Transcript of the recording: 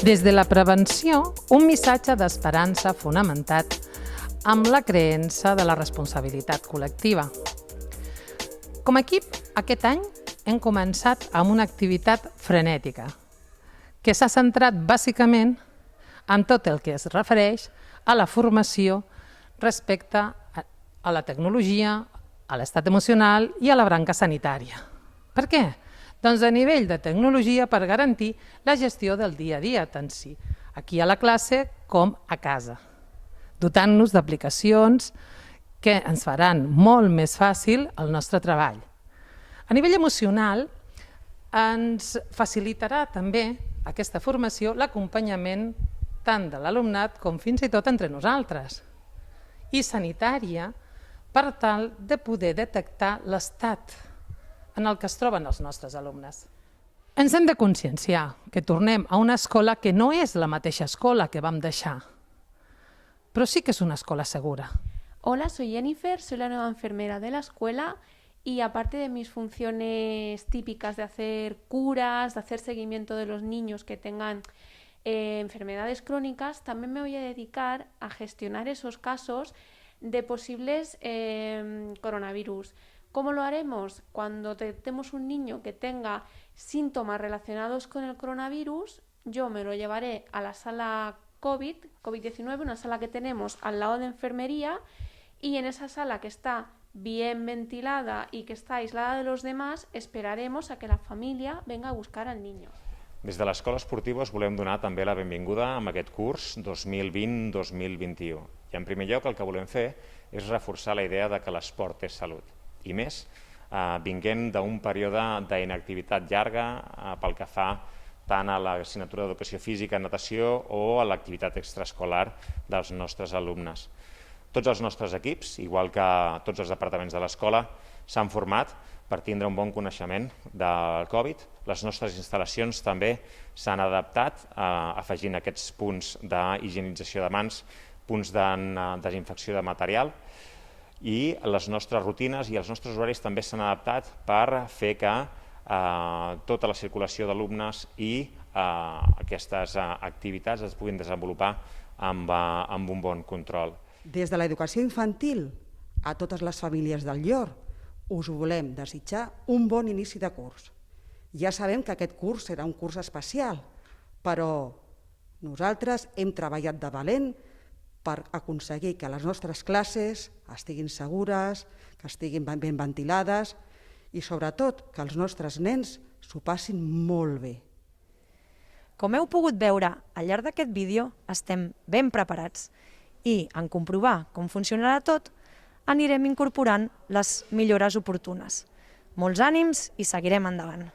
Des de la prevenció, un missatge d'esperança fonamentat amb la creença de la responsabilitat col·lectiva. Com a equip, aquest any hem començat amb una activitat frenètica, que s'ha centrat bàsicament en tot el que es refereix a la formació respecte a la tecnologia, a l'estat emocional i a la branca sanitària. Per què? Doncs a nivell de tecnologia per garantir la gestió del dia a dia, tant sí aquí a la classe com a casa, dotant-nos d'aplicacions que ens faran molt més fàcil el nostre treball. A nivell emocional, ens facilitarà també aquesta formació l'acompanyament tant de l'alumnat com fins i tot entre nosaltres. I sanitària, per tal de poder detectar l'estat en el que es troben els nostres alumnes. Ens hem de conscienciar que tornem a una escola que no és la mateixa escola que vam deixar, però sí que es una escuela segura. Hola, soy Jennifer, soy la nueva enfermera de la escuela y aparte de mis funciones típicas de hacer curas, de hacer seguimiento de los niños que tengan enfermedades crónicas, también me voy a dedicar a gestionar esos casos de posibles coronavirus. ¿Cómo lo haremos? Cuando detectemos un niño que tenga síntomas relacionados con el coronavirus, yo me lo llevaré a la sala COVID-19, una sala que tenemos al lado de enfermería, y en esa sala que está bien ventilada y que está aislada de los demás, esperaremos a que la familia venga a buscar al niño. Des de l'Escola Esportiva us volem donar també la benvinguda amb aquest curs 2020-2021. I en primer lloc el que volem fer és reforçar la idea de que l'esport és salut. I més, vinguent d'un període d'inactivitat llarga pel que fa tant a l'assignatura d'educació física, natació o a l'activitat extraescolar dels nostres alumnes. Tots els nostres equips, igual que tots els departaments de l'escola, s'han format per tindre un bon coneixement del Covid. Les nostres instal·lacions també s'han adaptat afegint aquests punts d'higienització de mans, punts de desinfecció de material, i les nostres rutines i els nostres horaris també s'han adaptat per fer que tota la circulació d'alumnes i aquestes activitats es puguin desenvolupar amb un bon control. Des de l'educació infantil a totes les famílies del Llor us volem desitjar un bon inici de curs. Ja sabem que aquest curs serà un curs especial, però nosaltres hem treballat de valent per aconseguir que les nostres classes estiguin segures, que estiguin ben ventilades i sobretot que els nostres nens s'ho passin molt bé. Com heu pogut veure al llarg d'aquest vídeo, estem ben preparats i en comprovar com funcionarà tot, anirem incorporant les millores oportunes. Molts ànims i seguirem endavant.